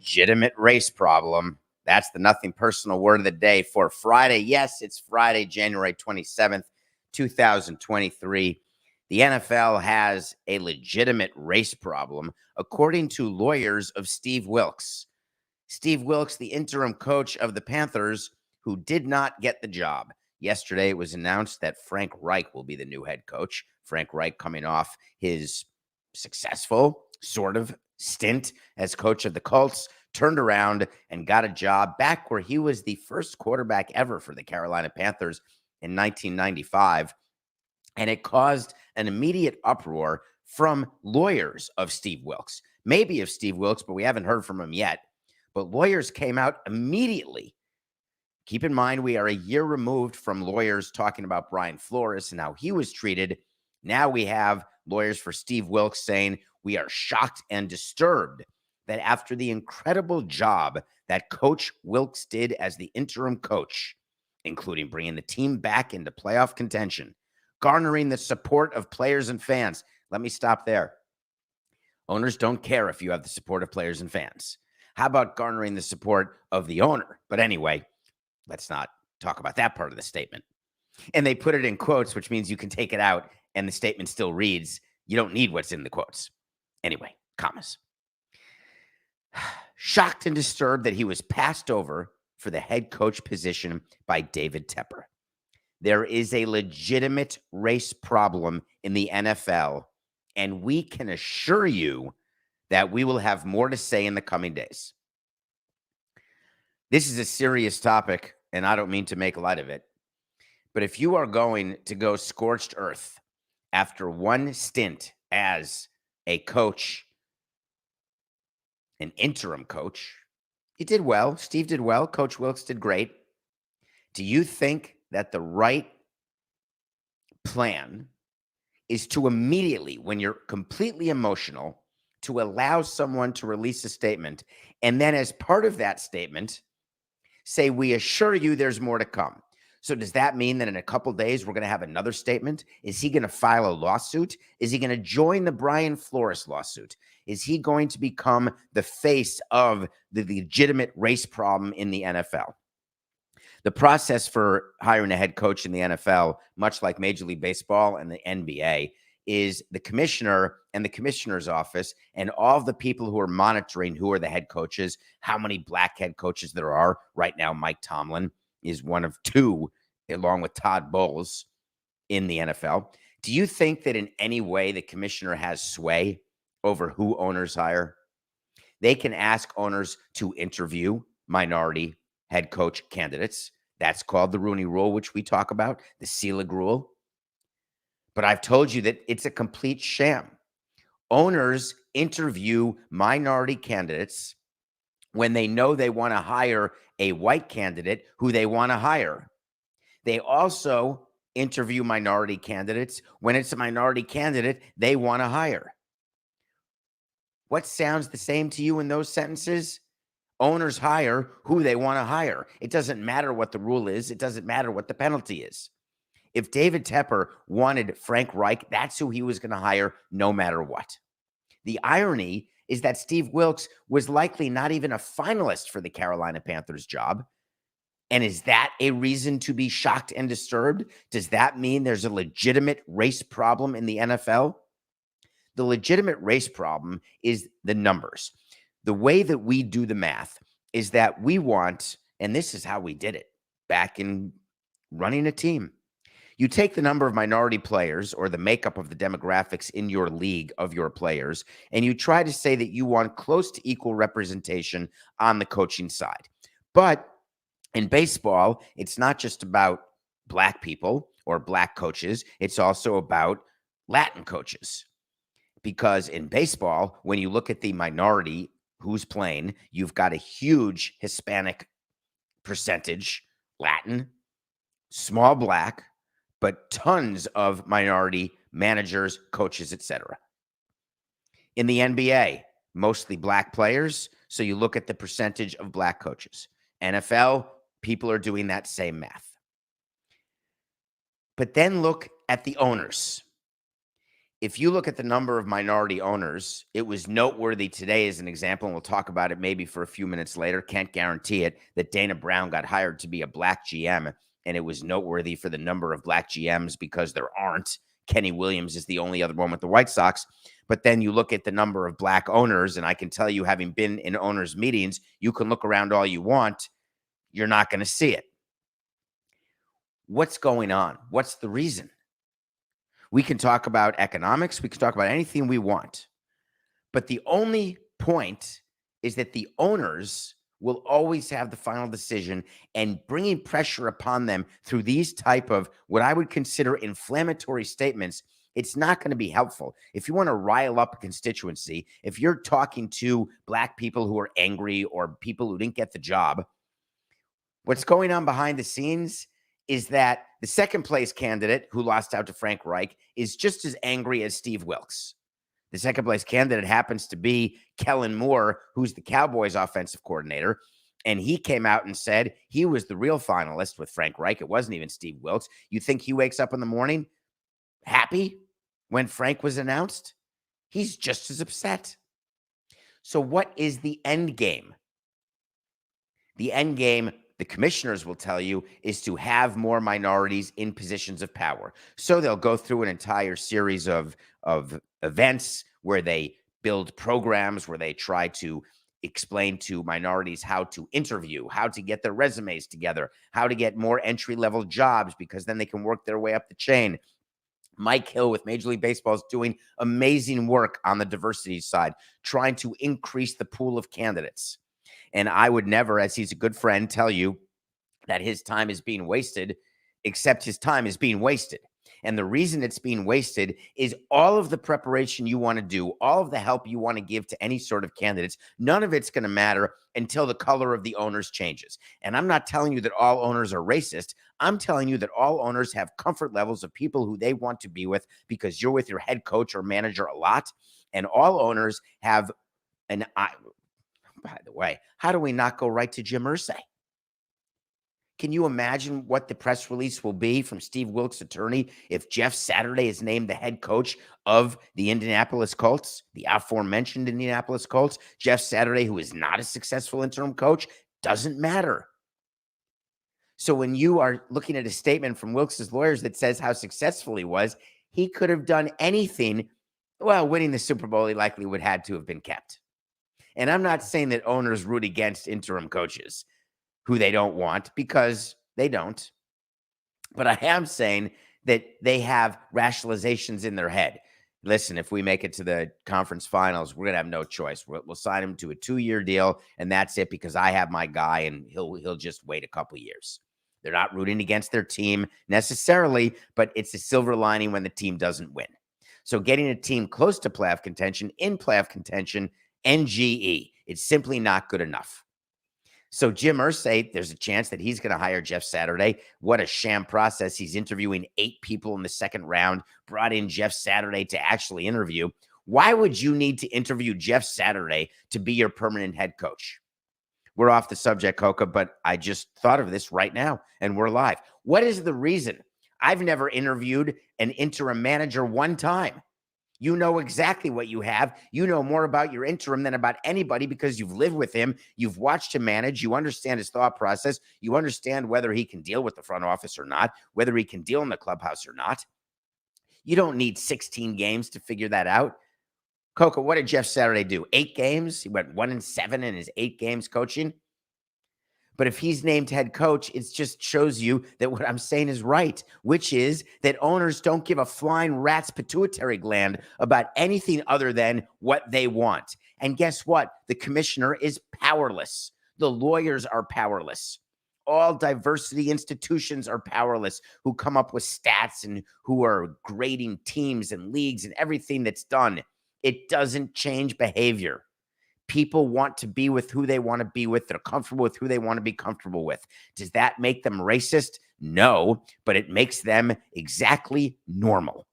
legitimate race problem. That's the nothing personal word of the day for Friday. Yes, it's Friday, January 27th, 2023. The NFL has a legitimate race problem, according to lawyers of Steve Wilks. Steve Wilks, the interim coach of the Panthers, who did not get the job. Yesterday, it was announced that Frank Reich will be the new head coach. Frank Reich coming off his successful sort of stint as coach of the Colts, turned around and got a job back where he was the first quarterback ever for the Carolina Panthers in 1995. And it caused an immediate uproar from lawyers of Steve Wilks, maybe of Steve Wilks, but we haven't heard from him yet. But lawyers came out immediately. Keep in mind, we are a year removed from lawyers talking about Brian Flores and how he was treated. Now we have lawyers for Steve Wilks saying we are shocked and disturbed that after the incredible job that Coach Wilks did as the interim coach, including bringing the team back into playoff contention, garnering the support of players and fans. Let me stop there. Owners don't care if you have the support of players and fans. How about garnering the support of the owner? But anyway, let's not talk about that part of the statement. And they put it in quotes, which means you can take it out and the statement still reads, you don't need what's in the quotes. Anyway, commas. Shocked and disturbed that he was passed over for the head coach position by David Tepper. There is a legitimate race problem in the NFL, and we can assure you that we will have more to say in the coming days. This is a serious topic, and I don't mean to make light of it. But if you are going to go scorched earth after one stint as a coach, an interim coach, you did well. Steve did well. Coach Wilks did great. Do you think that the right plan is to immediately, when you're completely emotional, to allow someone to release a statement, and then as part of that statement, say, we assure you there's more to come? So does that mean that in a couple days, we're going to have another statement? Is he going to file a lawsuit? Is he going to join the Brian Flores lawsuit? Is he going to become the face of the legitimate race problem in the NFL? The process for hiring a head coach in the NFL, much like Major League Baseball and the NBA, is the commissioner and the commissioner's office and all of the people who are monitoring who are the head coaches, how many black head coaches there are. Right now, Mike Tomlin is one of two, along with Todd Bowles, in the NFL. Do you think that in any way the commissioner has sway over who owners hire? They can ask owners to interview minority head coach candidates. That's called the Rooney Rule, which we talk about, the Selig Rule. But I've told you that it's a complete sham. Owners interview minority candidates when they know they want to hire a white candidate who they want to hire. They also interview minority candidates when it's a minority candidate they want to hire. What sounds the same to you in those sentences? Owners hire who they want to hire. It doesn't matter what the rule is. It doesn't matter what the penalty is. If David Tepper wanted Frank Reich, that's who he was going to hire no matter what. The irony is that Steve Wilks was likely not even a finalist for the Carolina Panthers job. And is that a reason to be shocked and disturbed? Does that mean there's a legitimate race problem in the NFL? The legitimate race problem is the numbers. The way that we do the math is that we want, and this is how we did it back in running a team. You take the number of minority players or the makeup of the demographics in your league of your players, and you try to say that you want close to equal representation on the coaching side. But in baseball, it's not just about black people or black coaches. It's also about Latin coaches. Because in baseball, when you look at the minority who's playing, you've got a huge Hispanic percentage, Latin, small black, but tons of minority managers, coaches, etc. In the NBA, mostly black players, so you look at the percentage of black coaches. NFL, people are doing that same math. But then look at the owners. if you look at the number of minority owners, it was noteworthy today as an example, and we'll talk about it maybe for a few minutes later. Can't guarantee it, that Dana Brown got hired to be a black GM, and it was noteworthy for the number of black GMs because there aren't. Kenny Williams is the only other one with the White Sox. But then you look at the number of black owners, and I can tell you, having been in owners' meetings, you can look around all you want. You're not going to see it. What's going on? What's the reason? We can talk about economics. We can talk about anything we want. But the only point is that the owners will always have the final decision, and bringing pressure upon them through these type of what I would consider inflammatory statements, it's not going to be helpful. If you want to rile up a constituency, if you're talking to black people who are angry or people who didn't get the job, what's going on behind the scenes is that the second place candidate who lost out to Frank Reich is just as angry as Steve Wilkes. The second place candidate happens to be Kellen Moore, who's the Cowboys offensive coordinator. And he came out and said he was the real finalist with Frank Reich. It wasn't even Steve Wilkes. You think he wakes up in the morning happy when Frank was announced? He's just as upset. So what is the end game? The end game, the commissioners will tell you, is to have more minorities in positions of power. So they'll go through an entire series of events where they build programs, where they try to explain to minorities how to interview, how to get their resumes together, how to get more entry-level jobs, because then they can work their way up the chain. Mike Hill with Major League Baseball is doing amazing work on the diversity side, trying to increase the pool of candidates. And I would never, as he's a good friend, tell you that his time is being wasted, except his time is being wasted. And the reason it's being wasted is all of the preparation you want to do, all of the help you want to give to any sort of candidates, none of it's going to matter until the color of the owners changes. And I'm not telling you that all owners are racist. I'm telling you that all owners have comfort levels of people who they want to be with because you're with your head coach or manager a lot. And all owners have an eye. By the way, how do we not go right to Jim Irsay? Can you imagine what the press release will be from Steve Wilkes' attorney if Jeff Saturday is named the head coach of the Indianapolis Colts, the aforementioned Indianapolis Colts? Jeff Saturday, who is not a successful interim coach, doesn't matter. So when you are looking at a statement from Wilkes' lawyers that says how successful he was, he could have done anything. Well, winning the Super Bowl, he likely would have had to have been kept. And I'm not saying that owners root against interim coaches who they don't want, because they don't. But I am saying that they have rationalizations in their head. Listen, if we make it to the conference finals, we're going to have no choice. We'll sign him to a 2-year deal, and that's it, because I have my guy, and he'll just wait a couple years. They're not rooting against their team necessarily, but it's a silver lining when the team doesn't win. So getting a team close to playoff contention, in playoff contention, NGE, it's simply not good enough. So Jim Irsay, there's a chance that he's going to hire Jeff Saturday. What a sham process. He's interviewing 8 people in the second round, brought in Jeff Saturday to actually interview. Why would you need to interview Jeff Saturday to be your permanent head coach? We're off the subject, Coca, but I just thought of this right now, and we're live. What is the reason? I've never interviewed an interim manager one time. You know exactly what you have. You know more about your interim than about anybody because you've lived with him. You've watched him manage. You understand his thought process. You understand whether he can deal with the front office or not, whether he can deal in the clubhouse or not. You don't need 16 games to figure that out. Coca, what did Jeff Saturday do? 8 games? He went 1-7 in his 8 games coaching. But if he's named head coach, it just shows you that what I'm saying is right, which is that owners don't give a flying rat's pituitary gland about anything other than what they want. And guess what? The commissioner is powerless. The lawyers are powerless. All diversity institutions are powerless, who come up with stats and who are grading teams and leagues and everything that's done. It doesn't change behavior. People want to be with who they want to be with. They're comfortable with who they want to be comfortable with. Does that make them racist? No, but it makes them exactly normal.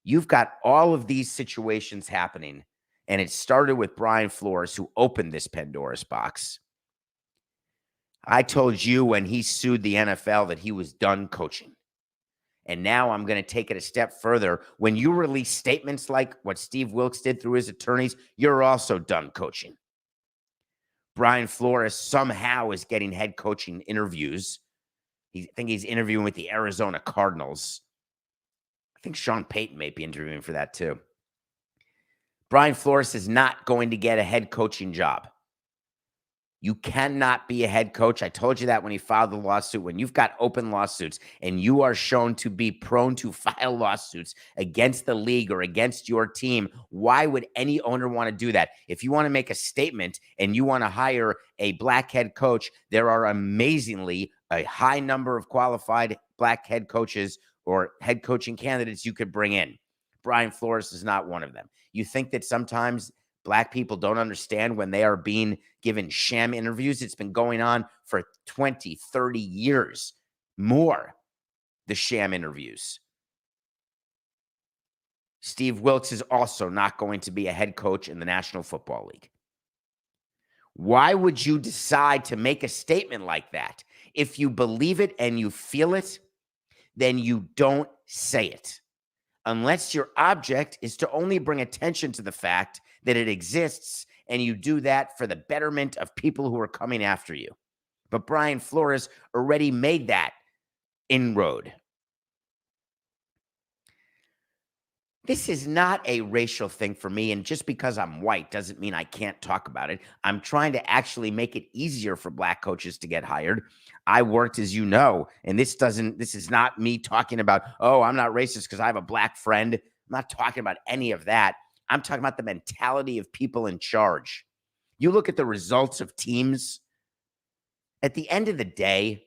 You've got all of these situations happening, and it started with Brian Flores, who opened this Pandora's box. I told you when he sued the NFL that he was done coaching. And now I'm going to take it a step further. When you release statements like what Steve Wilkes did through his attorneys, you're also done coaching. Brian Flores somehow is getting head coaching interviews. I think he's interviewing with the Arizona Cardinals. I think Sean Payton may be interviewing for that too. Brian Flores is not going to get a head coaching job. You cannot be a head coach. I told you that when he filed the lawsuit. When you've got open lawsuits and you are shown to be prone to file lawsuits against the league or against your team, why would any owner want to do that? If you want to make a statement and you want to hire a black head coach, there are amazingly a high number of qualified black head coaches or head coaching candidates you could bring in. Brian Flores is not one of them. You think that sometimes black people don't understand when they are being given sham interviews? It's been going on for 20, 30 years more, the sham interviews. Steve Wilkes is also not going to be a head coach in the National Football League. Why would you decide to make a statement like that? If you believe it and you feel it, then you don't say it. Unless your object is to only bring attention to the fact that it exists, and you do that for the betterment of people who are coming after you. But Brian Flores already made that inroad. This is not a racial thing for me, and just because I'm white doesn't mean I can't talk about it. I'm trying to actually make it easier for black coaches to get hired. I worked, as you know, and this is not me talking about, oh, I'm not racist because I have a black friend. I'm not talking about any of that. I'm talking about the mentality of people in charge. You look at the results of teams. At the end of the day,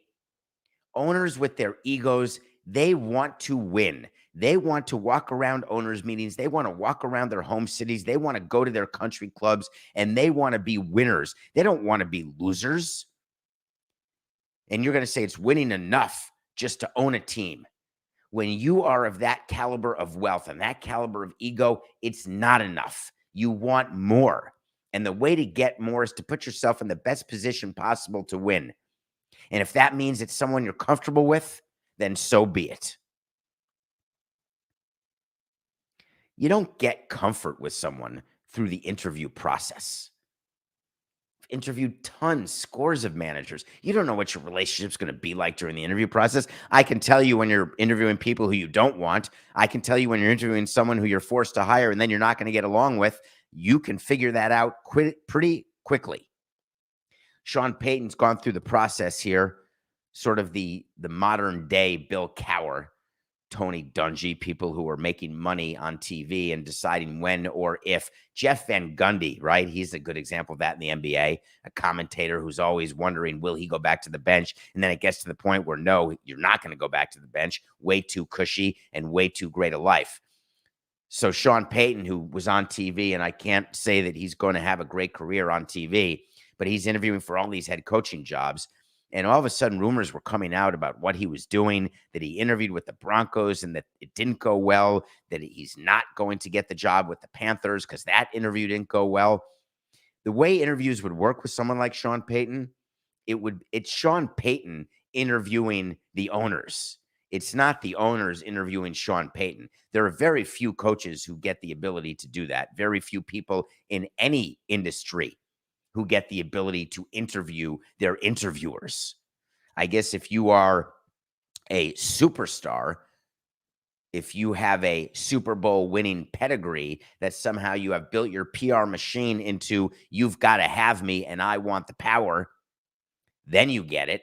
owners with their egos, they want to win. They want to walk around owners' meetings. They want to walk around their home cities. They want to go to their country clubs, and they want to be winners. They don't want to be losers. And you're going to say it's winning enough just to own a team. When you are of that caliber of wealth and that caliber of ego, it's not enough. You want more. And the way to get more is to put yourself in the best position possible to win. And if that means it's someone you're comfortable with, then so be it. You don't get comfort with someone through the interview process. I've interviewed tons, scores of managers. You don't know what your relationship's going to be like during the interview process. I can tell you when you're interviewing people who you don't want. I can tell you when you're interviewing someone who you're forced to hire and then you're not going to get along with. You can figure that out pretty quickly. Sean Payton's gone through the process here, sort of the modern day Bill Cowher, Tony Dungy, people who are making money on TV and deciding when or if. Jeff Van Gundy, right? He's a good example of that in the NBA, a commentator who's always wondering, will he go back to the bench? And then it gets to the point where, no, you're not going to go back to the bench. Way too cushy and way too great a life. So Sean Payton, who was on TV, and I can't say that he's going to have a great career on TV, but he's interviewing for all these head coaching jobs. And all of a sudden, rumors were coming out about what he was doing, that he interviewed with the Broncos and that it didn't go well, that he's not going to get the job with the Panthers because that interview didn't go well. The way interviews would work with someone like Sean Payton, it's Sean Payton interviewing the owners. It's not the owners interviewing Sean Payton. There are very few coaches who get the ability to do that. Very few people in any industry who get the ability to interview their interviewers. I guess if you are a superstar, if you have a Super Bowl winning pedigree, that somehow you have built your PR machine into, you've got to have me and I want the power, then you get it.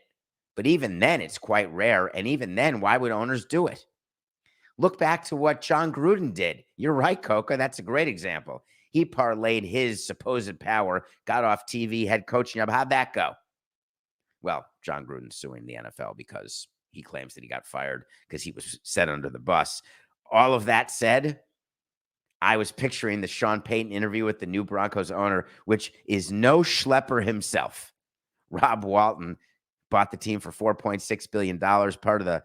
But even then, it's quite rare. And even then, why would owners do it? Look back to what John Gruden did. You're right, Coca. That's a great example. He parlayed his supposed power, got off TV, head coaching job. How'd that go? Well, John Gruden's suing the NFL because he claims that he got fired because he was set under the bus. All of that said, I was picturing the Sean Payton interview with the new Broncos owner, which is no schlepper himself. Rob Walton bought the team for $4.6 billion, part of the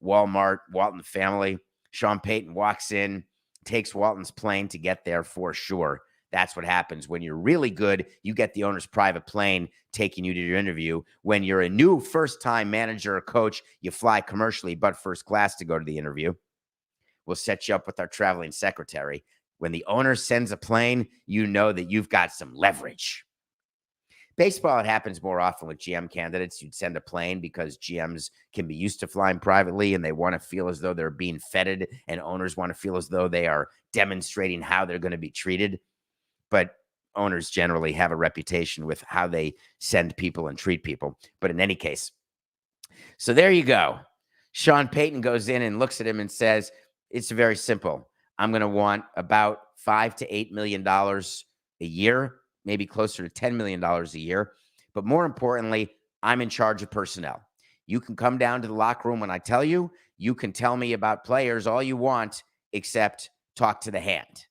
Walmart Walton family. Sean Payton walks in, takes Walton's plane to get there for sure. That's what happens when you're really good. You get the owner's private plane taking you to your interview. When you're a new first-time manager or coach, you fly commercially but first class to go to the interview. We'll set you up with our traveling secretary. When the owner sends a plane, you know that you've got some leverage. Baseball, it happens more often with GM candidates. You'd send a plane because GMs can be used to flying privately and they want to feel as though they're being feted, and owners want to feel as though they are demonstrating how they're going to be treated. But owners generally have a reputation with how they send people and treat people. But in any case, so there you go. Sean Payton goes in and looks at him and says, it's very simple. I'm going to want about $5 to $8 million a year, maybe closer to $10 million a year. But more importantly, I'm in charge of personnel. You can come down to the locker room when I tell you. You can tell me about players all you want, except talk to the hand,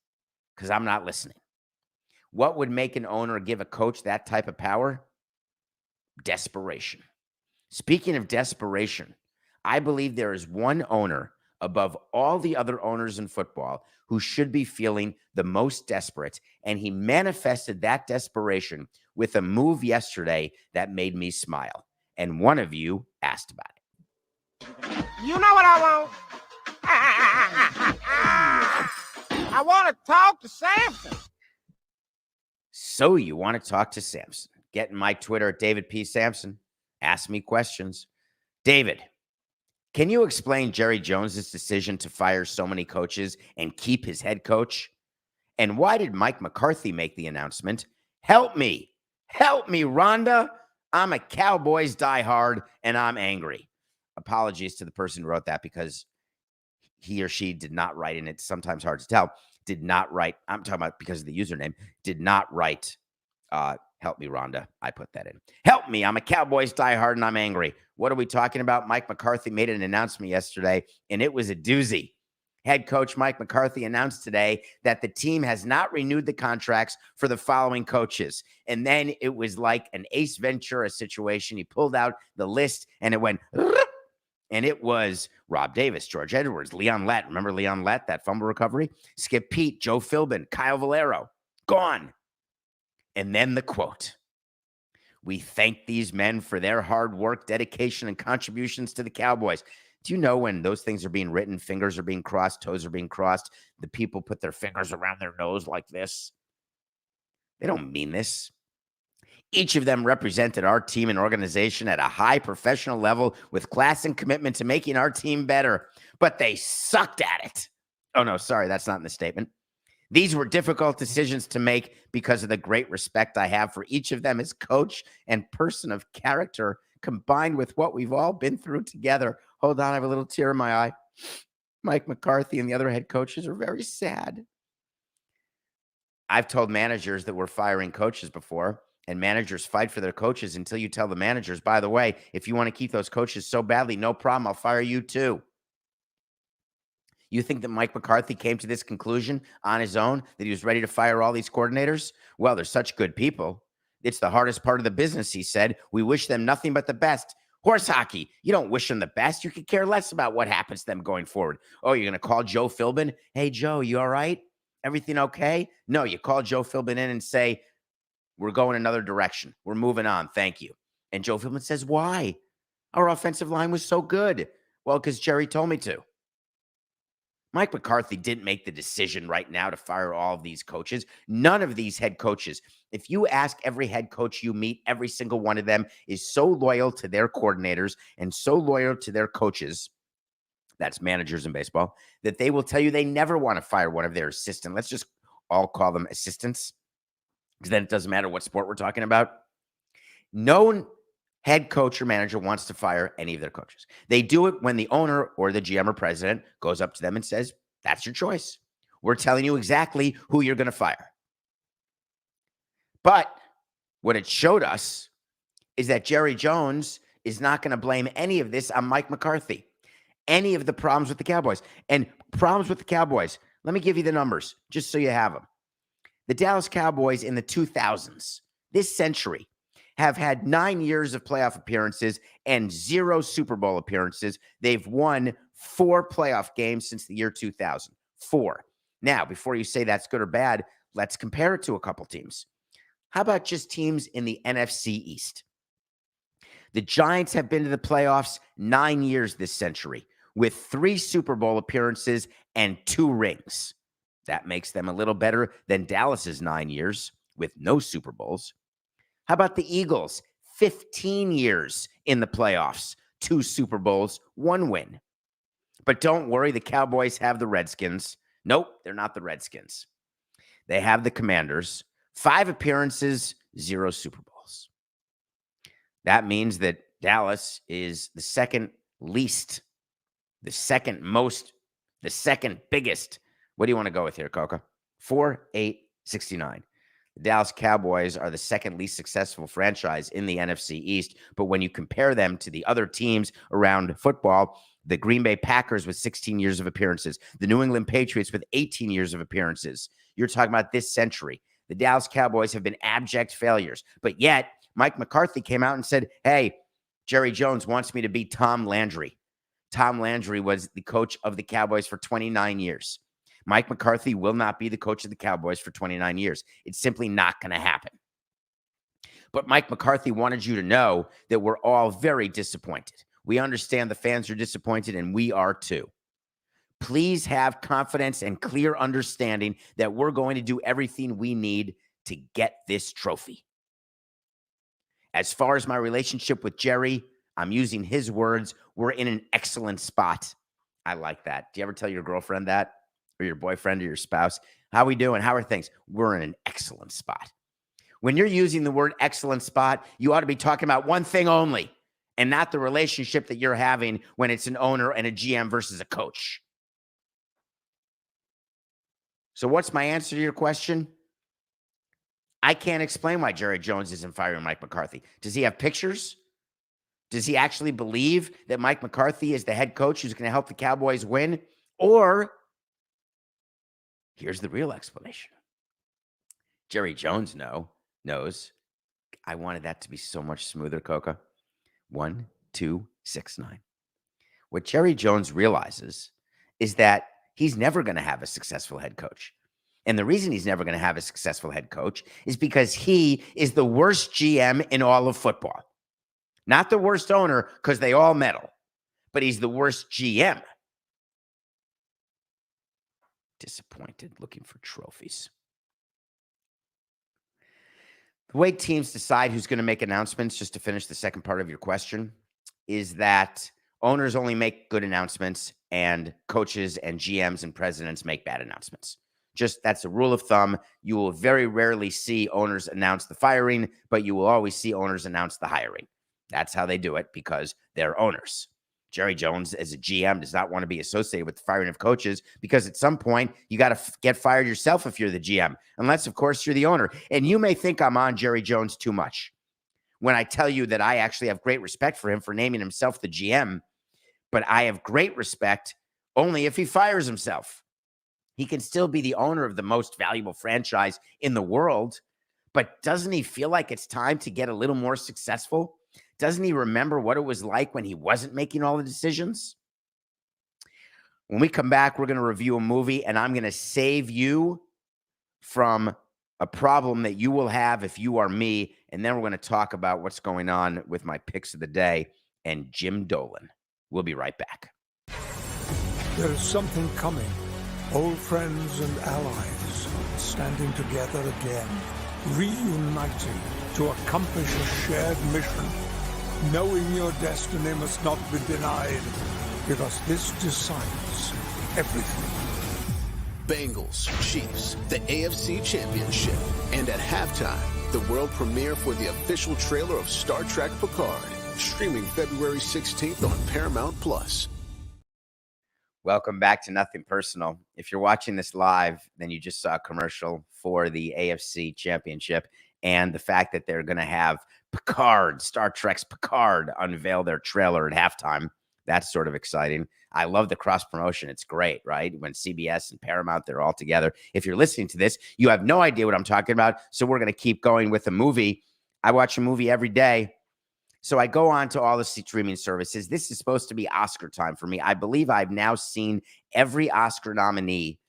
because I'm not listening. What would make an owner give a coach that type of power? Desperation. Speaking of desperation, I believe there is one owner above all the other owners in football who should be feeling the most desperate, and he manifested that desperation with a move yesterday that made me smile. And one of you asked about it. You know what I want? I want to talk to Samson. So you want to talk to Samson? Get in my Twitter at David P. Samson. Ask me questions. David, can you explain Jerry Jones's decision to fire so many coaches and keep his head coach? And why did Mike McCarthy make the announcement? Help me, Rhonda. I'm a Cowboys diehard and I'm angry. Apologies to the person who wrote that because he or she did not write, and it's sometimes hard to tell, did not write. I'm talking about because of the username, did not write, help me, Rhonda. I put that in. Help me. I'm a Cowboys diehard and I'm angry. What are we talking about? Mike McCarthy made an announcement yesterday, and it was a doozy. Head coach Mike McCarthy announced today that the team has not renewed the contracts for the following coaches. And then it was like an Ace Ventura situation. He pulled out the list and it went, and it was Rob Davis, George Edwards, Leon Lett. Remember Leon Lett, that fumble recovery? Skip Pete, Joe Philbin, Kyle Valero, gone. And then the quote: we thank these men for their hard work, dedication, and contributions to the Cowboys. Do you know when those things are being written, fingers are being crossed, toes are being crossed, the people put their fingers around their nose like this? They don't mean this. Each of them represented our team and organization at a high professional level with class and commitment to making our team better, but they sucked at it. Oh, no, sorry, that's not in the statement. These were difficult decisions to make because of the great respect I have for each of them as coach and person of character, combined with what we've all been through together. Hold on, I have a little tear in my eye. Mike McCarthy and the other head coaches are very sad. I've told managers that we're firing coaches before, and managers fight for their coaches until you tell the managers, by the way, if you want to keep those coaches so badly, no problem, I'll fire you too. You think that Mike McCarthy came to this conclusion on his own, that he was ready to fire all these coordinators? Well, they're such good people. It's the hardest part of the business, he said. We wish them nothing but the best. Horse hockey, you don't wish them the best. You could care less about what happens to them going forward. Oh, you're going to call Joe Philbin? Hey, Joe, you all right? Everything okay? No, you call Joe Philbin in and say, we're going another direction. We're moving on. Thank you. And Joe Philbin says, why? Our offensive line was so good. Well, because Jerry told me to. Mike McCarthy didn't make the decision right now to fire all of these coaches. None of these head coaches. If you ask every head coach you meet, every single one of them is so loyal to their coordinators and so loyal to their coaches, that's managers in baseball, that they will tell you they never want to fire one of their assistants. Let's just all call them assistants, because then it doesn't matter what sport we're talking about. No head coach or manager wants to fire any of their coaches. They do it when the owner or the GM or president goes up to them and says, that's your choice. We're telling you exactly who you're going to fire. But what it showed us is that Jerry Jones is not going to blame any of this on Mike McCarthy. Any of the problems with the Cowboys. And problems with the Cowboys, let me give you the numbers just so you have them. The Dallas Cowboys in the 2000s, this century, have had 9 years of playoff appearances and 0 Super Bowl appearances. They've won 4 playoff games since the year 2000. 4. Now, before you say that's good or bad, let's compare it to a couple teams. How about just teams in the NFC East? The Giants have been to the playoffs 9 years this century with 3 Super Bowl appearances and 2 rings. That makes them a little better than Dallas's 9 years with no Super Bowls. How about the Eagles? 15 years in the playoffs, 2 Super Bowls, 1 win. But don't worry, the Cowboys have the Redskins. Nope, they're not the Redskins. They have the Commanders. 5 appearances, 0 Super Bowls. That means that Dallas is the second least, the second most, the second biggest. What do you want to go with here, Coca? 4, 8, 69. The Dallas Cowboys are the second least successful franchise in the NFC East. But when you compare them to the other teams around football, the Green Bay Packers with 16 years of appearances, the New England Patriots with 18 years of appearances. You're talking about this century. The Dallas Cowboys have been abject failures. But yet, Mike McCarthy came out and said, hey, Jerry Jones wants me to be Tom Landry. Tom Landry was the coach of the Cowboys for 29 years. Mike McCarthy will not be the coach of the Cowboys for 29 years. It's simply not going to happen. But Mike McCarthy wanted you to know that we're all very disappointed. We understand the fans are disappointed, and we are too. Please have confidence and clear understanding that we're going to do everything we need to get this trophy. As far as my relationship with Jerry, I'm using his words, we're in an excellent spot. I like that. Do you ever tell your girlfriend that? Or your boyfriend or your spouse? How we doing? How are things? We're in an excellent spot. When you're using the word excellent spot, you ought to be talking about one thing only, and not the relationship that you're having when it's an owner and a GM versus a coach. So what's my answer to your question? I can't explain why Jerry Jones isn't firing Mike McCarthy. Does he have pictures? Does he actually believe that Mike McCarthy is the head coach who's going to help the Cowboys win? Or here's the real explanation. Jerry Jones knows. I wanted that to be so much smoother, Coca. 1, 2, 6, 9. What Jerry Jones realizes is that he's never going to have a successful head coach. And the reason he's never going to have a successful head coach is because he is the worst GM in all of football. Not the worst owner, because they all meddle, but he's the worst GM. Disappointed, looking for trophies. The way teams decide who's going to make announcements, just to finish the second part of your question, is that owners only make good announcements and coaches and GMs and presidents make bad announcements. Just that's a rule of thumb. You will very rarely see owners announce the firing, but you will always see owners announce the hiring. That's how they do it because they're owners. Jerry Jones, as a GM, does not want to be associated with the firing of coaches because at some point you got to get fired yourself if you're the GM, unless, of course, you're the owner. And you may think I'm on Jerry Jones too much when I tell you that I actually have great respect for him for naming himself the GM, but I have great respect only if he fires himself. He can still be the owner of the most valuable franchise in the world, but doesn't he feel like it's time to get a little more successful? Doesn't he remember what it was like when he wasn't making all the decisions? When we come back, we're going to review a movie, and I'm going to save you from a problem that you will have if you are me, and then we're going to talk about what's going on with my picks of the day and Jim Dolan. We'll be right back. There is something coming. Old friends and allies standing together again, reuniting to accomplish a shared mission. Knowing your destiny must not be denied, because this decides everything. Bengals, Chiefs, the AFC Championship, and at halftime, the world premiere for the official trailer of Star Trek Picard, streaming February 16th on Paramount+. Welcome back to Nothing Personal. If you're watching this live, then you just saw a commercial for the AFC Championship and the fact that they're going to have Picard, Star Trek's Picard, unveil their trailer at halftime. That's sort of exciting. I love the cross promotion. It's great, right? When CBS and Paramount, they're all together. If you're listening to this, you have no idea what I'm talking about. So we're going to keep going with a movie. I watch a movie every day. So I go on to all the streaming services. This is supposed to be Oscar time for me. I believe I've now seen every Oscar nominee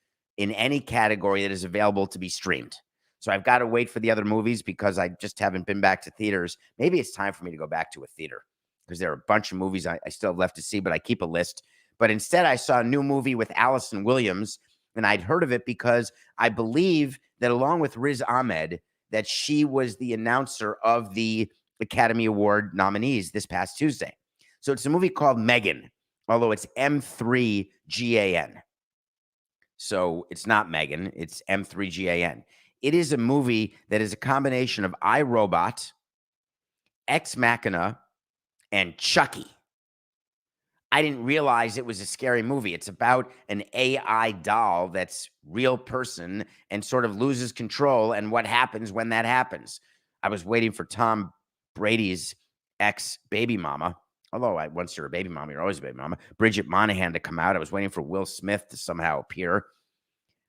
in any category that is available to be streamed. So I've got to wait for the other movies because I just haven't been back to theaters. Maybe it's time for me to go back to a theater because there are a bunch of movies I still have left to see, but I keep a list. But instead, I saw a new movie with Allison Williams, and I'd heard of it because I believe that along with Riz Ahmed, that she was the announcer of the Academy Award nominees this past Tuesday. So it's a movie called Megan, although it's M3GAN. So it's not Megan, it's M3GAN. It is a movie that is a combination of iRobot, Ex Machina, and Chucky. I didn't realize it was a scary movie. It's about an AI doll that's real person and sort of loses control and what happens when that happens. I was waiting for Tom Brady's ex-baby mama, although once you're a baby mama, you're always a baby mama, Bridget Monahan to come out. I was waiting for Will Smith to somehow appear.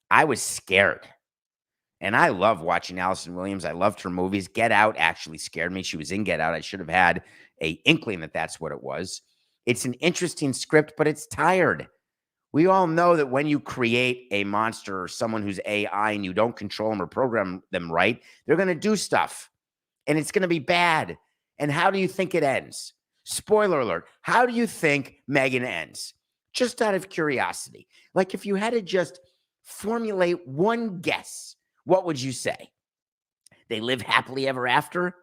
I was scared. And I love watching Allison Williams. I loved her movies. Get Out actually scared me. She was in Get Out. I should have had an inkling that that's what it was. It's an interesting script, but it's tired. We all know that when you create a monster or someone who's AI and you don't control them or program them right, they're going to do stuff. And it's going to be bad. And how do you think it ends? Spoiler alert. How do you think Megan ends? Just out of curiosity. Like if you had to just formulate one guess, what would you say? They live happily ever after?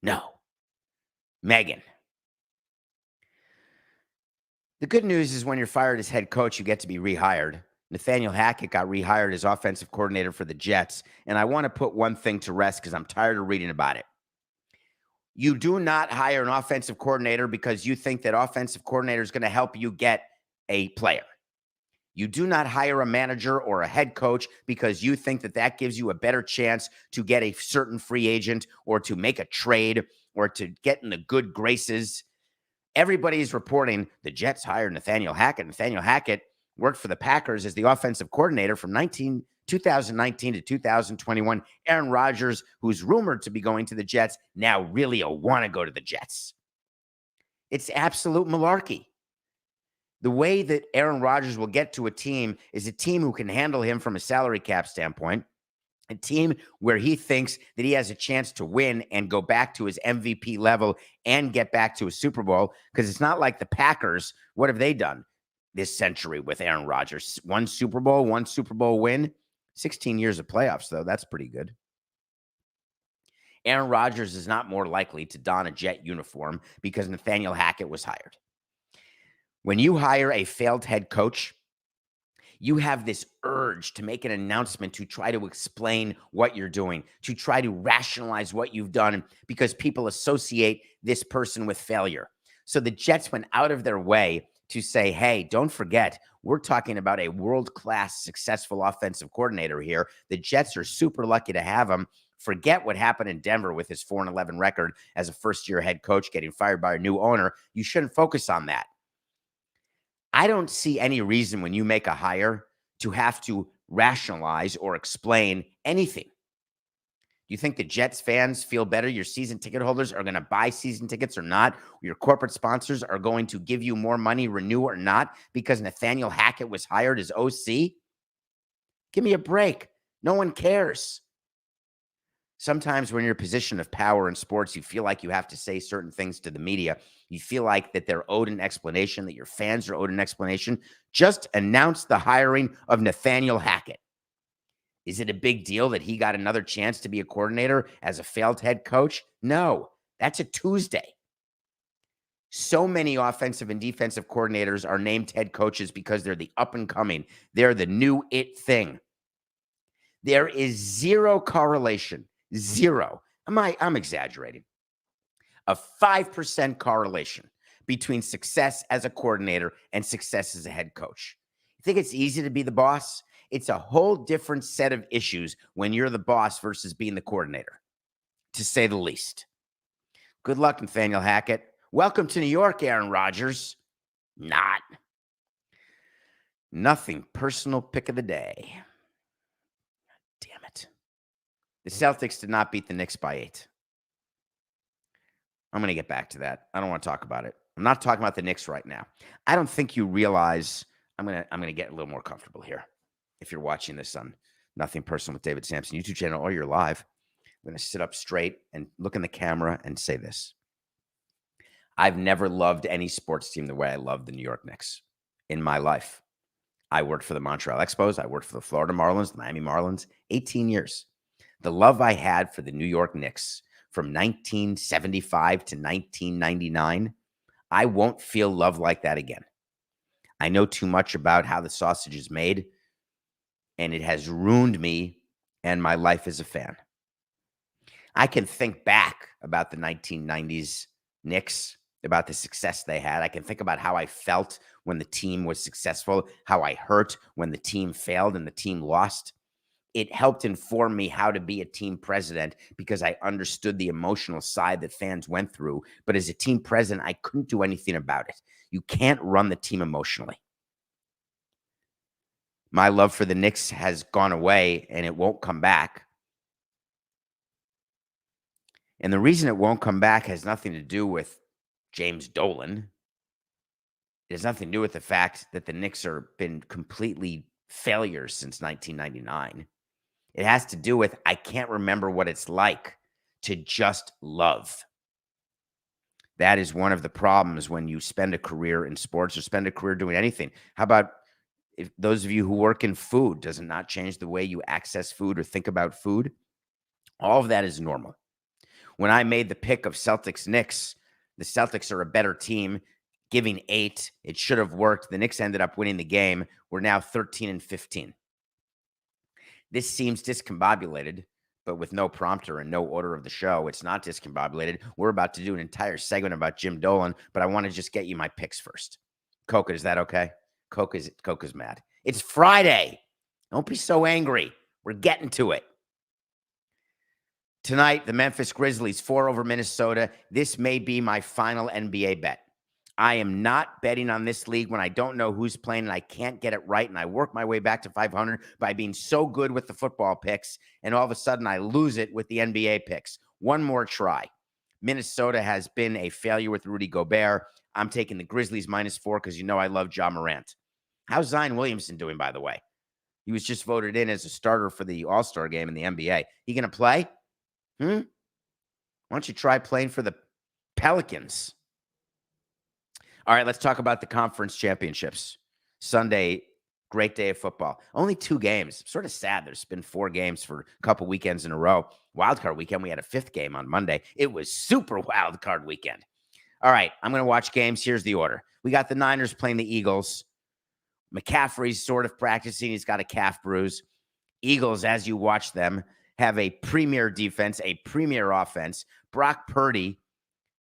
No. Megan. The good news is when you're fired as head coach, you get to be rehired. Nathaniel Hackett got rehired as offensive coordinator for the Jets. And I want to put one thing to rest because I'm tired of reading about it. You do not hire an offensive coordinator because you think that offensive coordinator is going to help you get a player. You do not hire a manager or a head coach because you think that that gives you a better chance to get a certain free agent or to make a trade or to get in the good graces. Everybody's reporting the Jets hired Nathaniel Hackett. Nathaniel Hackett worked for the Packers as the offensive coordinator from 2019 to 2021. Aaron Rodgers, who's rumored to be going to the Jets, now really want to go to the Jets. It's absolute malarkey. The way that Aaron Rodgers will get to a team is a team who can handle him from a salary cap standpoint, a team where he thinks that he has a chance to win and go back to his MVP level and get back to a Super Bowl, because it's not like the Packers. What have they done this century with Aaron Rodgers? One Super Bowl win, 16 years of playoffs, though. That's pretty good. Aaron Rodgers is not more likely to don a Jet uniform because Nathaniel Hackett was hired. When you hire a failed head coach, you have this urge to make an announcement to try to explain what you're doing, to try to rationalize what you've done because people associate this person with failure. So the Jets went out of their way to say, hey, don't forget, we're talking about a world-class successful offensive coordinator here. The Jets are super lucky to have him. Forget what happened in Denver with his 4-11 record as a first-year head coach getting fired by a new owner. You shouldn't focus on that. I don't see any reason when you make a hire to have to rationalize or explain anything. Do you think the Jets fans feel better? Your season ticket holders are going to buy season tickets or not? Your corporate sponsors are going to give you more money, renew or not, because Nathaniel Hackett was hired as OC? Give me a break. No one cares. Sometimes when you're in a position of power in sports, you feel like you have to say certain things to the media. You feel like that they're owed an explanation, that your fans are owed an explanation. Just announce the hiring of Nathaniel Hackett. Is it a big deal that he got another chance to be a coordinator as a failed head coach? No, that's a Tuesday. So many offensive and defensive coordinators are named head coaches because they're the up and coming. They're the new it thing. There is zero correlation. Zero. I'm exaggerating. A 5% correlation between success as a coordinator and success as a head coach. You think it's easy to be the boss? It's a whole different set of issues when you're the boss versus being the coordinator, to say the least. Good luck, Nathaniel Hackett. Welcome to New York, Aaron Rodgers. Not. Nothing personal pick of the day. Damn it. The Celtics did not beat the Knicks by 8. I'm going to get back to that. I don't want to talk about it. I'm not talking about the Knicks right now. I don't think you realize I'm going to get a little more comfortable here. if you're watching this on Nothing Personal with David Samson YouTube channel or you're live, I'm going to sit up straight and look in the camera and say this. I've never loved any sports team the way I love the New York Knicks in my life. I worked for the Montreal Expos. I worked for the Florida Marlins, the Miami Marlins, 18 years. The love I had for the New York Knicks from 1975 to 1999, I won't feel love like that again. I know too much about how the sausage is made, and it has ruined me and my life as a fan. I can think back about the 1990s Knicks, about the success they had. I can think about how I felt when the team was successful, how I hurt when the team failed and the team lost. It helped inform me how to be a team president because I understood the emotional side that fans went through. But as a team president, I couldn't do anything about it. You can't run the team emotionally. My love for the Knicks has gone away and it won't come back. And the reason it won't come back has nothing to do with James Dolan. It has nothing to do with the fact that the Knicks have been completely failures since 1999. It has to do with I can't remember what it's like to just love. That is one of the problems when you spend a career in sports or spend a career doing anything. How about if those of you who work in food? Does it not change the way you access food or think about food? All of that is normal. When I made the pick of Celtics-Knicks, the Celtics are a better team, giving 8. It should have worked. The Knicks ended up winning the game. We're now 13-15. This seems discombobulated, but with no prompter and no order of the show, it's not discombobulated. We're about to do an entire segment about Jim Dolan, but I want to just get you my picks first. Coca, is that okay? Coca's mad. It's Friday. Don't be so angry. We're getting to it. Tonight, the Memphis Grizzlies 4 over Minnesota. This may be my final NBA bet. I am not betting on this league when I don't know who's playing and I can't get it right. And I work my way back to 500 by being so good with the football picks. And all of a sudden I lose it with the NBA picks. One more try. Minnesota has been a failure with Rudy Gobert. I'm taking the Grizzlies -4 because you know I love Ja Morant. How's Zion Williamson doing, by the way? He was just voted in as a starter for the All-Star game in the NBA. He going to play? Why don't you try playing for the Pelicans? All right, let's talk about the conference championships. Sunday, great day of football. Only 2 games. Sort of sad. There's been 4 games for a couple weekends in a row. Wildcard weekend, we had a 5th game on Monday. It was super wildcard weekend. All right, I'm going to watch games. Here's the order. We got the Niners playing the Eagles. McCaffrey's sort of practicing. He's got a calf bruise. Eagles, as you watch them, have a premier defense, a premier offense. Brock Purdy,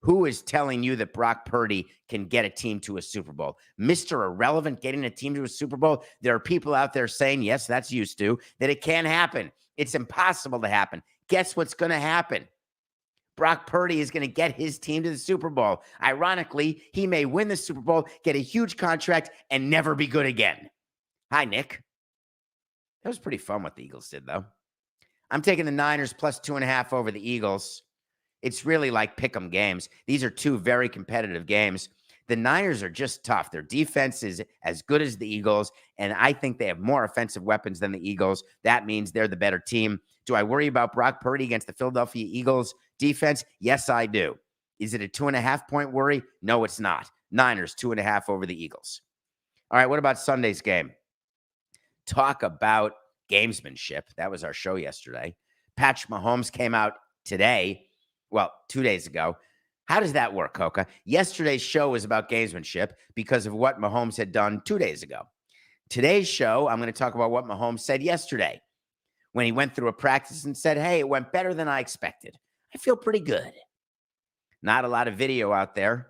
who is telling you that Brock Purdy can get a team to a Super Bowl? Mr. Irrelevant getting a team to a Super Bowl? There are people out there saying, yes, that's used to, that it can't happen. It's impossible to happen. Guess what's going to happen? Brock Purdy is going to get his team to the Super Bowl. Ironically, he may win the Super Bowl, get a huge contract, and never be good again. Hi, Nick. That was pretty fun what the Eagles did, though. I'm taking the Niners +2.5 over the Eagles. It's really like pick'em games. These are 2 very competitive games. The Niners are just tough. Their defense is as good as the Eagles, and I think they have more offensive weapons than the Eagles. That means they're the better team. Do I worry about Brock Purdy against the Philadelphia Eagles defense? Yes, I do. Is it a 2.5-point worry? No, it's not. Niners 2.5 over the Eagles. All right, what about Sunday's game? Talk about gamesmanship. That was our show yesterday. Patrick Mahomes came out today. Well, 2 days ago. How does that work, Coca? Yesterday's show was about gamesmanship because of what Mahomes had done 2 days ago. Today's show, I'm going to talk about what Mahomes said yesterday when he went through a practice and said, hey, it went better than I expected. I feel pretty good. Not a lot of video out there.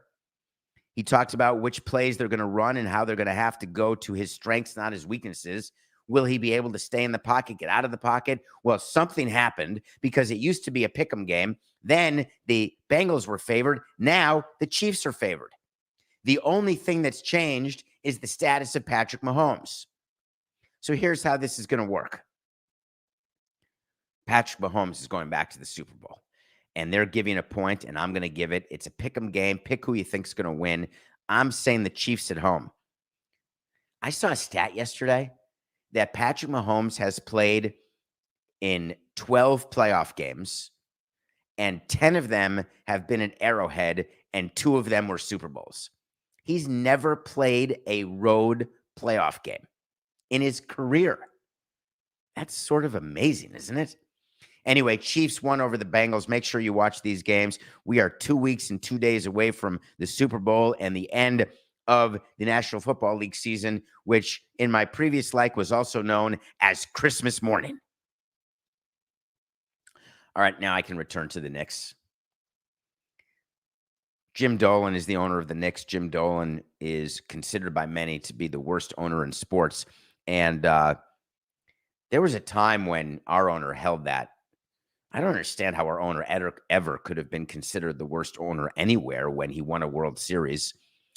He talked about which plays they're going to run and how they're going to have to go to his strengths, not his weaknesses. Will he be able to stay in the pocket, get out of the pocket? Well, something happened because it used to be a pick'em game. Then the Bengals were favored. Now the Chiefs are favored. The only thing that's changed is the status of Patrick Mahomes. So here's how this is going to work. Patrick Mahomes is going back to the Super Bowl. And they're giving a point, and I'm going to give it. It's a pick'em game. Pick who you think's going to win. I'm saying the Chiefs at home. I saw a stat yesterday that Patrick Mahomes has played in 12 playoff games, and 10 of them have been at Arrowhead, and 2 of them were Super Bowls. He's never played a road playoff game in his career. That's sort of amazing, isn't it? Anyway, Chiefs won over the Bengals. Make sure you watch these games. We are 2 weeks and 2 days away from the Super Bowl and the end of the National Football League season, which in my previous life was also known as Christmas morning. All right, now I can return to the Knicks. Jim Dolan is the owner of the Knicks. Jim Dolan is considered by many to be the worst owner in sports. And there was a time when our owner held that. I don't understand how our owner ever could have been considered the worst owner anywhere when he won a World Series.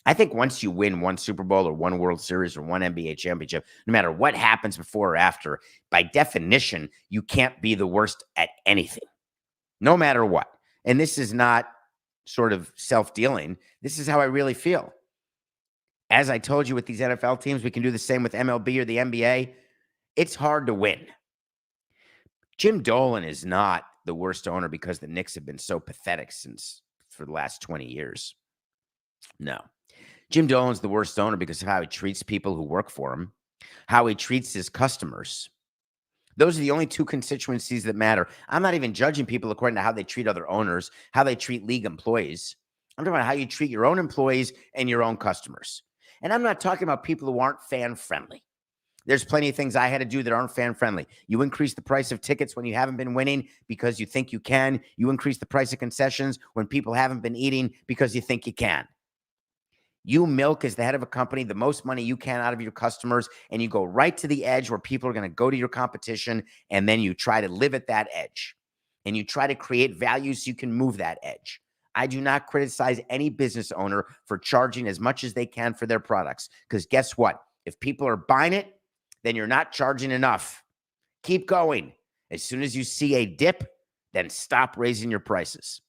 I think once you win one Super Bowl or one World Series or one NBA championship, no matter what happens before or after, by definition, you can't be the worst at anything, no matter what. And this is not sort of self-dealing. This is how I really feel. As I told you with these NFL teams, we can do the same with MLB or the NBA. It's hard to win. Jim Dolan is not the worst owner because the Knicks have been so pathetic for the last 20 years. No. Jim Dolan's the worst owner because of how he treats people who work for him, how he treats his customers. Those are the only 2 constituencies that matter. I'm not even judging people according to how they treat other owners, how they treat league employees. I'm talking about how you treat your own employees and your own customers. And I'm not talking about people who aren't fan-friendly. There's plenty of things I had to do that aren't fan-friendly. You increase the price of tickets when you haven't been winning because you think you can. You increase the price of concessions when people haven't been eating because you think you can. You milk, as the head of a company, the most money you can out of your customers, and you go right to the edge where people are going to go to your competition, and then you try to live at that edge. And you try to create value so you can move that edge. I do not criticize any business owner for charging as much as they can for their products, because guess what? If people are buying it, then you're not charging enough. Keep going. As soon as you see a dip, then stop raising your prices.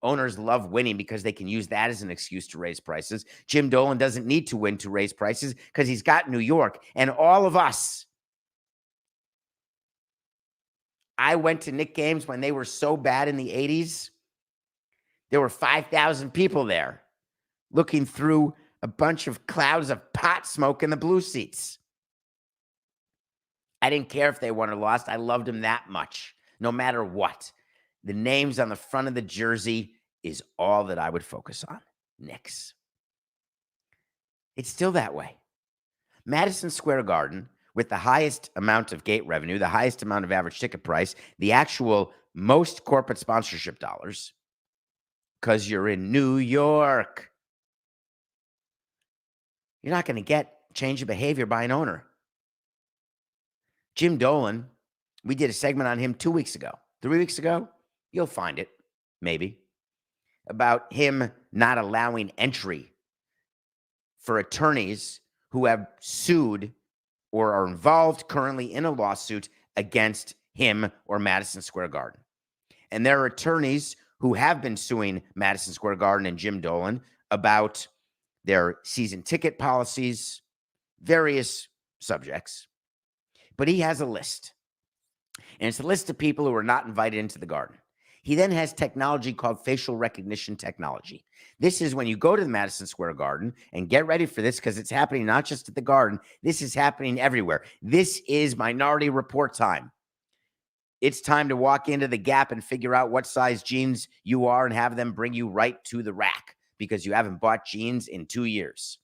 Owners love winning because they can use that as an excuse to raise prices. Jim Dolan doesn't need to win to raise prices because he's got New York and all of us. I went to Knicks games when they were so bad in the 80s. There were 5,000 people there looking through a bunch of clouds of pot smoke in the blue seats. I didn't care if they won or lost. I loved them that much, no matter what. The names on the front of the jersey is all that I would focus on. Knicks. It's still that way. Madison Square Garden, with the highest amount of gate revenue, the highest amount of average ticket price, the actual most corporate sponsorship dollars, because you're in New York. You're not going to get change of behavior by an owner. Jim Dolan, we did a segment on him 2 weeks ago. 3 weeks ago, you'll find it, maybe, about him not allowing entry for attorneys who have sued or are involved currently in a lawsuit against him or Madison Square Garden. And there are attorneys who have been suing Madison Square Garden and Jim Dolan about their season ticket policies, various subjects. But he has a list. And it's a list of people who are not invited into the garden. He then has technology called facial recognition technology. This is when you go to the Madison Square Garden, and get ready for this because it's happening not just at the garden. This is happening everywhere. This is Minority Report time. It's time to walk into the Gap and figure out what size jeans you are and have them bring you right to the rack because you haven't bought jeans in 2 years.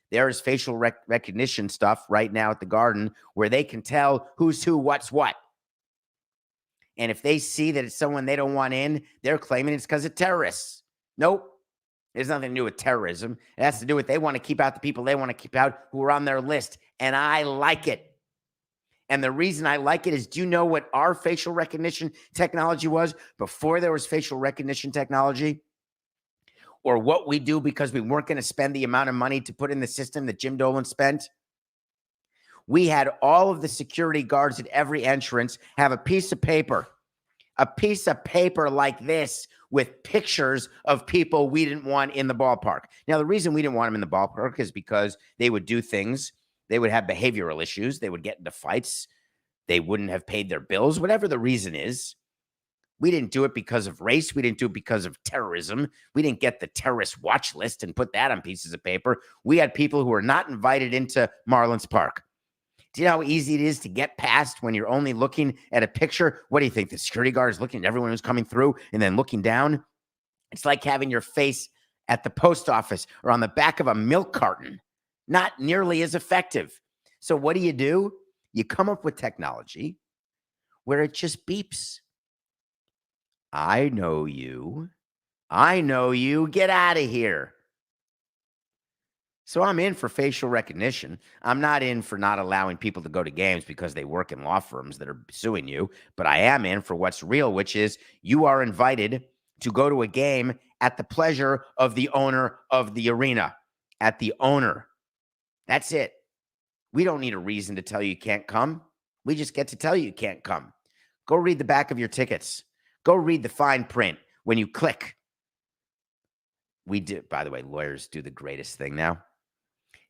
There is facial recognition stuff right now at the garden where they can tell who's who, what's what. And if they see that it's someone they don't want in, they're claiming it's because of terrorists. Nope. It has nothing to do with terrorism. It has to do with they want to keep out the people they want to keep out who are on their list. And I like it. And the reason I like it is, do you know what our facial recognition technology was before there was facial recognition technology? Or what we do because we weren't going to spend the amount of money to put in the system that Jim Dolan spent? We had all of the security guards at every entrance have a piece of paper like this with pictures of people we didn't want in the ballpark. Now, the reason we didn't want them in the ballpark is because they would do things They would have behavioral issues. They would get into fights. They wouldn't have paid their bills, whatever the reason is. We didn't do it because of race. We didn't do it because of terrorism. We didn't get the terrorist watch list and put that on pieces of paper. We had people who were not invited into Marlins Park. Do you know how easy it is to get past when you're only looking at a picture? What do you think? The security guard is looking at everyone who's coming through and then looking down? It's like having your face at the post office or on the back of a milk carton. Not nearly as effective. So what do? You come up with technology where it just beeps. I know you. Get out of here. So I'm in for facial recognition. I'm not in for not allowing people to go to games because they work in law firms that are suing you. But I am in for what's real, which is you are invited to go to a game at the pleasure of the owner of the arena. At the owner. That's it. We don't need a reason to tell you can't come. We just get to tell you can't come. Go read the back of your tickets. Go read the fine print when you click. We do, by the way, lawyers do the greatest thing now.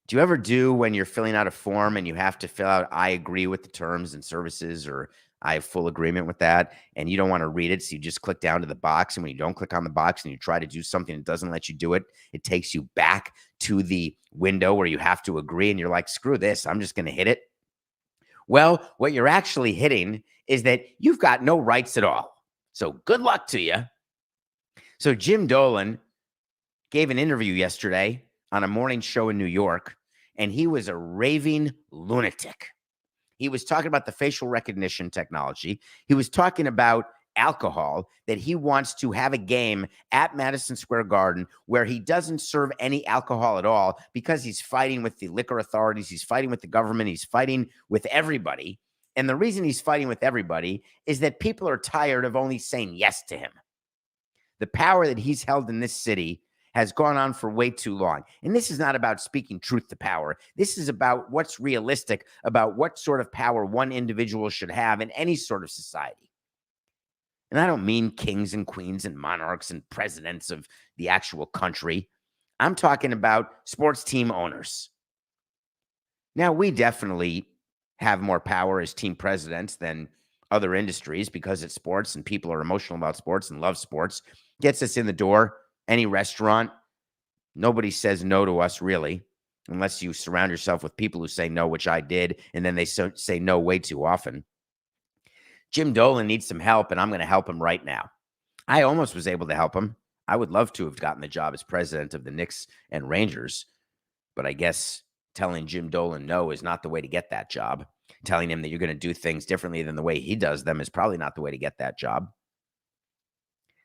Do you ever do when you're filling out a form and you have to fill out, I agree with the terms and services, or I have full agreement with that, and you don't want to read it, so you just click down to the box, and when you don't click on the box and you try to do something that doesn't let you do it, it takes you back to the window where you have to agree, and you're like, screw this, I'm just going to hit it. Well, what you're actually hitting is that you've got no rights at all. So good luck to you. So Jim Dolan gave an interview yesterday on a morning show in New York, and he was a raving lunatic. He was talking about the facial recognition technology. He was talking about alcohol, that he wants to have a game at Madison Square Garden where he doesn't serve any alcohol at all because he's fighting with the liquor authorities. He's fighting with the government. He's fighting with everybody. And the reason he's fighting with everybody is that people are tired of only saying yes to him. The power that he's held in this city has gone on for way too long. And this is not about speaking truth to power. This is about what's realistic about what sort of power one individual should have in any sort of society. And I don't mean kings and queens and monarchs and presidents of the actual country. I'm talking about sports team owners. Now, we definitely have more power as team presidents than other industries because it's sports and people are emotional about sports and love sports. Gets us in the door. Any restaurant, nobody says no to us, really, unless you surround yourself with people who say no, which I did, and then they say no way too often. Jim Dolan needs some help, and I'm going to help him right now. I almost was able to help him. I would love to have gotten the job as president of the Knicks and Rangers, but I guess telling Jim Dolan no is not the way to get that job. Telling him that you're going to do things differently than the way he does them is probably not the way to get that job.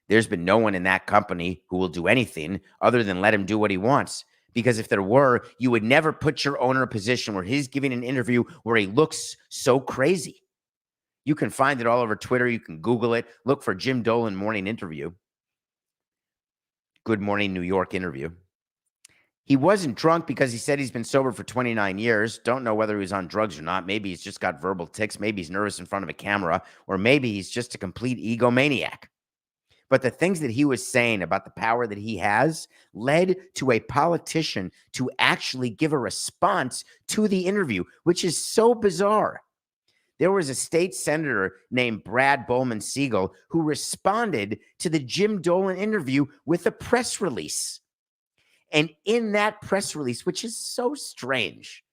There's been no one in that company who will do anything other than let him do what he wants. Because if there were, you would never put your owner in a position where he's giving an interview where he looks so crazy. You can find it all over Twitter. You can Google it. Look for Jim Dolan morning interview. Good Morning New York interview. He wasn't drunk because he said he's been sober for 29 years. Don't know whether he was on drugs or not. Maybe he's just got verbal tics. Maybe he's nervous in front of a camera. Or maybe he's just a complete egomaniac. But the things that he was saying about the power that he has led to a politician to actually give a response to the interview, which is so bizarre. There was a state senator named Brad Bowman Siegel who responded to the Jim Dolan interview with a press release. And in that press release, which is so strange,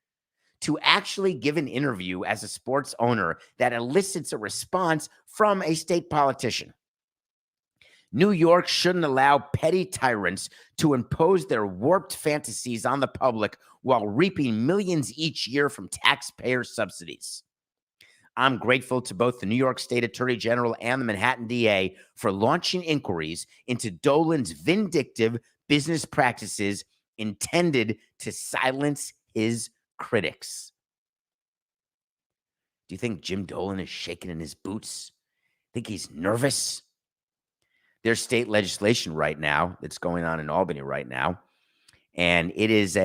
to actually give an interview as a sports owner that elicits a response from a state politician. New York shouldn't allow petty tyrants to impose their warped fantasies on the public while reaping millions each year from taxpayer subsidies. I'm grateful to both the New York State Attorney General and the Manhattan DA for launching inquiries into Dolan's vindictive business practices intended to silence his critics. Do you think Jim Dolan is shaking in his boots? Think he's nervous? There's state legislation right now that's going on in Albany right now, and it is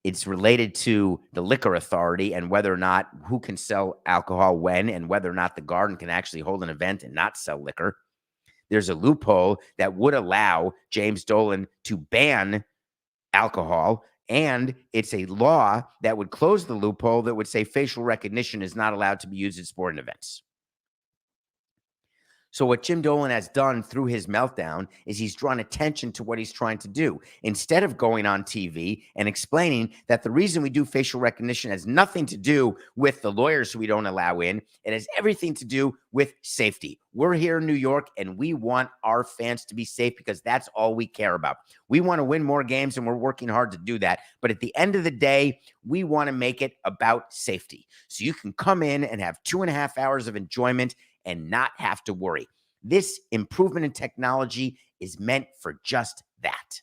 it's related to the liquor authority and whether or not who can sell alcohol when and whether or not the garden can actually hold an event and not sell liquor. There's a loophole that would allow James Dolan to ban alcohol And it's a law that would close the loophole that would say facial recognition is not allowed to be used at sporting events. So what Jim Dolan has done through his meltdown is he's drawn attention to what he's trying to do. Instead of going on TV and explaining that the reason we do facial recognition has nothing to do with the lawyers we don't allow in, it has everything to do with safety. We're here in New York and we want our fans to be safe because that's all we care about. We want to win more games and we're working hard to do that. But at the end of the day, we want to make it about safety. So you can come in and have 2.5 hours of enjoyment and not have to worry. This improvement in technology is meant for just that.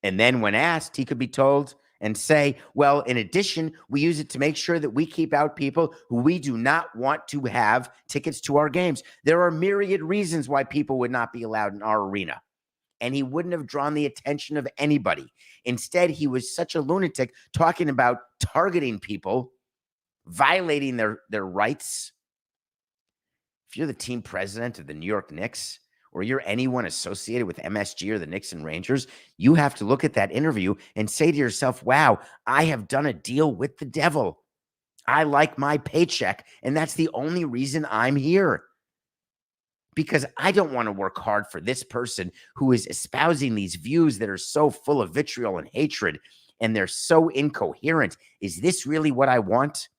And then when asked, he could be told and say, well, in addition, we use it to make sure that we keep out people who we do not want to have tickets to our games. There are myriad reasons why people would not be allowed in our arena. And he wouldn't have drawn the attention of anybody. Instead, he was such a lunatic talking about targeting people, violating their rights. If you're the team president of the New York Knicks, or you're anyone associated with MSG or the Knicks and Rangers, you have to look at that interview and say to yourself, wow, I have done a deal with the devil. I like my paycheck, and that's the only reason I'm here. Because I don't want to work hard for this person who is espousing these views that are so full of vitriol and hatred, and they're so incoherent. Is this really what I want?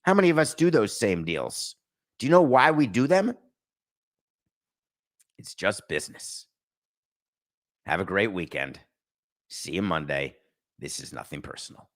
How many of us do those same deals? Do you know why we do them? It's just business. Have a great weekend. See you Monday. This is Nothing Personal.